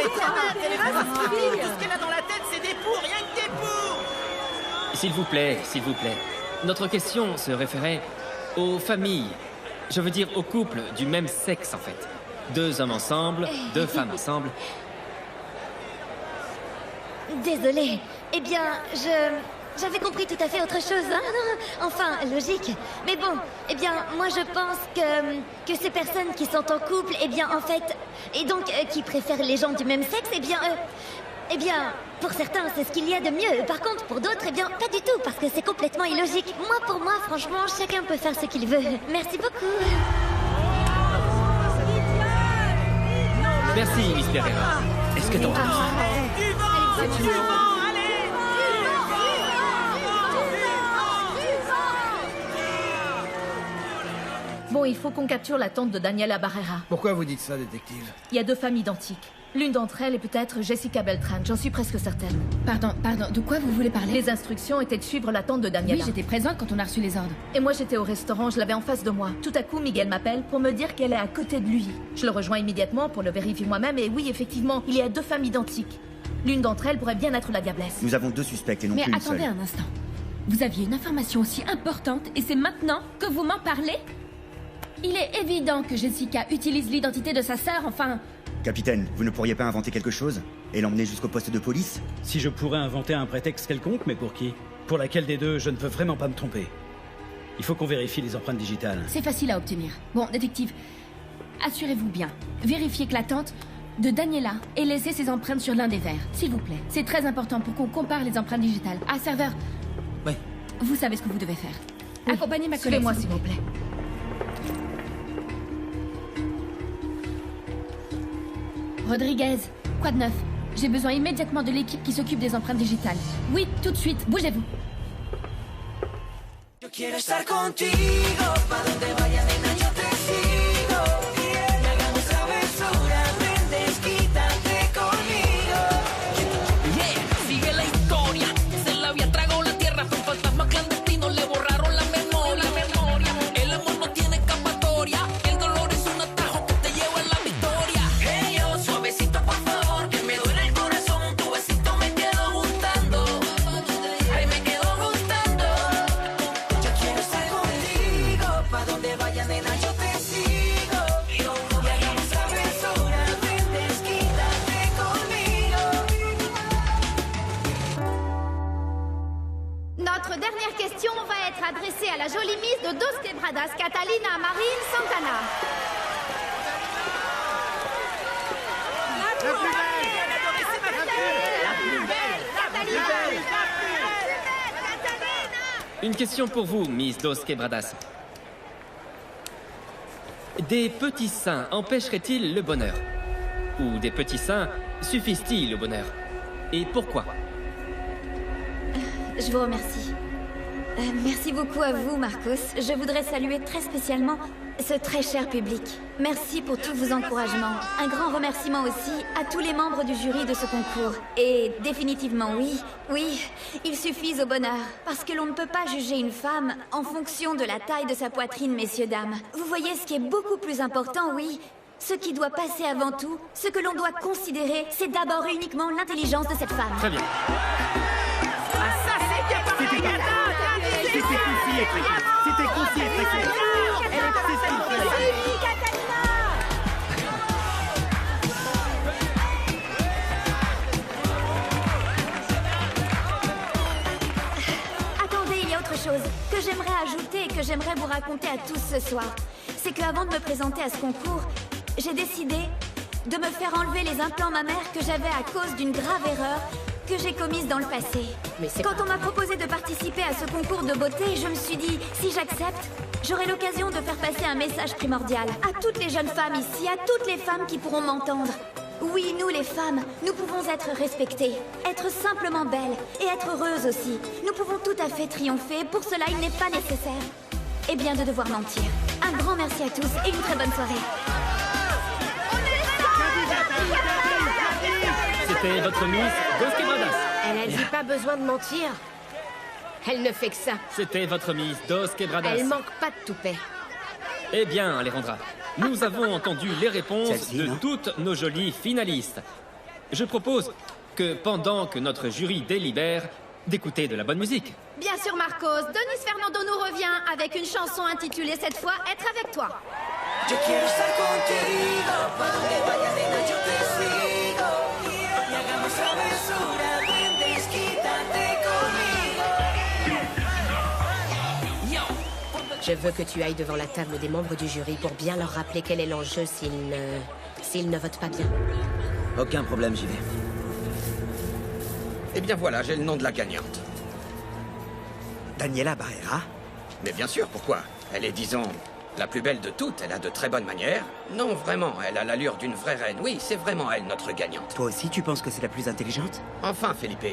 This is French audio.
mais quand même, elle est vraiment stupide. Tout ce qu'elle a dans la tête, c'est des poux, rien que des poux. S'il vous plaît, s'il vous plaît. Notre question se référait aux familles. Je veux dire aux couples du même sexe, en fait. 2 hommes ensemble, 2 femmes ensemble. Désolée. Eh bien, j'avais compris tout à fait autre chose, hein, non? Enfin, logique. Mais bon, eh bien, moi je pense que ces personnes qui sont en couple, eh bien, en fait, et donc qui préfèrent les gens du même sexe, eh bien, pour certains, c'est ce qu'il y a de mieux. Par contre, pour d'autres, eh bien, pas du tout, parce que c'est complètement illogique. Moi, pour moi, franchement, chacun peut faire ce qu'il veut. Merci beaucoup. Merci, Miss Pereira. Est-ce que t'en as Du vent, du vent, allez. Bon, il faut qu'on capture la tante de Daniela Barrera. Pourquoi vous dites ça, détective? Il y a 2 familles identiques. L'une d'entre elles est peut-être Jessica Beltran, j'en suis presque certaine. Pardon, de quoi vous voulez parler? Les instructions étaient de suivre la tante de Daniela. Oui, j'étais présente quand on a reçu les ordres. Et moi j'étais au restaurant, je l'avais en face de moi. Tout à coup, Miguel m'appelle pour me dire qu'elle est à côté de lui. Je le rejoins immédiatement pour le vérifier moi-même et oui, effectivement, il y a 2 familles identiques. L'une d'entre elles pourrait bien être la diablesse. Nous avons 2 suspects et non Mais plus une seule. attendez un instant. Vous aviez une information aussi importante et c'est maintenant que vous m'en parlez? Il est évident que Jessica utilise l'identité de sa sœur, enfin... Capitaine, vous ne pourriez pas inventer quelque chose et l'emmener jusqu'au poste de police? Si je pourrais inventer un prétexte quelconque, mais pour qui? Pour laquelle des deux, je ne peux vraiment pas me tromper. Il faut qu'on vérifie les empreintes digitales. C'est facile à obtenir. Bon, détective, assurez-vous bien. Vérifiez que la tante de Daniela ait laissé ses empreintes sur l'un des verres, s'il vous plaît. C'est très important pour qu'on compare les empreintes digitales. Ah, serveur. Oui. Vous savez ce que vous devez faire. Oui. Accompagnez ma collègue. Suivez-moi, s'il vous plaît. Rodriguez, quoi de neuf? J'ai besoin immédiatement de l'équipe qui s'occupe des empreintes digitales. Oui, tout de suite, bougez-vous. Yo quiero estar contigo, pa donde vaya nena yo te sigo. Y hagamos travesuras, ven desquítate conmigo. Yeah, sigue la historia, se la había tragado la tierra, fue un fantasma clandestino, le borraron la memoria. El amor no tiene escapatoria, el dolor es un atajo que te lleva a la victoria. Hey yo, suavecito por favor, que me duele el corazón, tu besito me quedó gustando. Ay, me quedó gustando. Yo quiero estar contigo, pa donde vaya nena yo te sigo. Y hagamos travesuras, ven desquítate conmigo. Notre dernière question va être adressée à la jolie Miss de Dos Quebradas, Catalina Marine Santana. Une question pour vous, Miss Dos Quebradas. Des petits seins empêcheraient-ils le bonheur? Ou des petits seins suffisent-ils au bonheur? Et pourquoi? Je vous remercie. Merci beaucoup à vous, Marcos. Je voudrais saluer très spécialement ce très cher public. Merci pour tous vos encouragements. Un grand remerciement aussi à tous les membres du jury de ce concours. Et définitivement, oui, ils suffisent au bonheur. Parce que l'on ne peut pas juger une femme en fonction de la taille de sa poitrine, messieurs, dames. Vous voyez, ce qui est beaucoup plus important, oui. Ce qui doit passer avant tout, ce que l'on doit considérer, c'est d'abord et uniquement l'intelligence de cette femme. Très bien. C'était concis et très clair. C'était concis et très clair. Attendez, il y a autre chose que j'aimerais ajouter et que j'aimerais vous raconter à tous ce soir. C'est qu'avant de me présenter à ce concours, j'ai décidé de me faire enlever les implants mammaires que j'avais à cause d'une grave erreur que j'ai commise dans le passé. Quand on m'a proposé de participer à ce concours de beauté, je me suis dit, si j'accepte, j'aurai l'occasion de faire passer un message primordial à toutes les jeunes femmes ici, à toutes les femmes qui pourront m'entendre. Oui, nous les femmes, nous pouvons être respectées, être simplement belles et être heureuses aussi. Nous pouvons tout à fait triompher, pour cela il n'est pas nécessaire, eh bien, de devoir mentir. Un grand merci à tous et une très bonne soirée. C'était votre Miss Dos Quebradas. Elle a dit pas besoin de mentir. Elle ne fait que ça. C'était votre Miss Dos Quebradas. Elle manque pas de toupet. Eh bien, Alejandra, nous avons entendu les réponses Celle-ci, de non? toutes nos jolies finalistes. Je propose que pendant que notre jury délibère, d'écouter de la bonne musique. Bien sûr, Marcos. Denis Fernando nous revient avec une chanson intitulée cette fois Être avec toi. Yo quiero estar contigo, pa' donde vayas nena yo te sigo. Y hagamos travesura, ven desquítate conmigo. Je veux que tu ailles devant la table des membres du jury pour bien leur rappeler quel est l'enjeu s'ils ne votent pas bien. Aucun problème, j'y vais. Eh bien voilà, j'ai le nom de la gagnante. Daniela Barrera? Mais bien sûr, pourquoi? Elle est, disons, la plus belle de toutes. Elle a de très bonnes manières. Non, vraiment, elle a l'allure d'une vraie reine. Oui, c'est vraiment elle, notre gagnante. Toi aussi, tu penses que c'est la plus intelligente? Enfin, Felipe.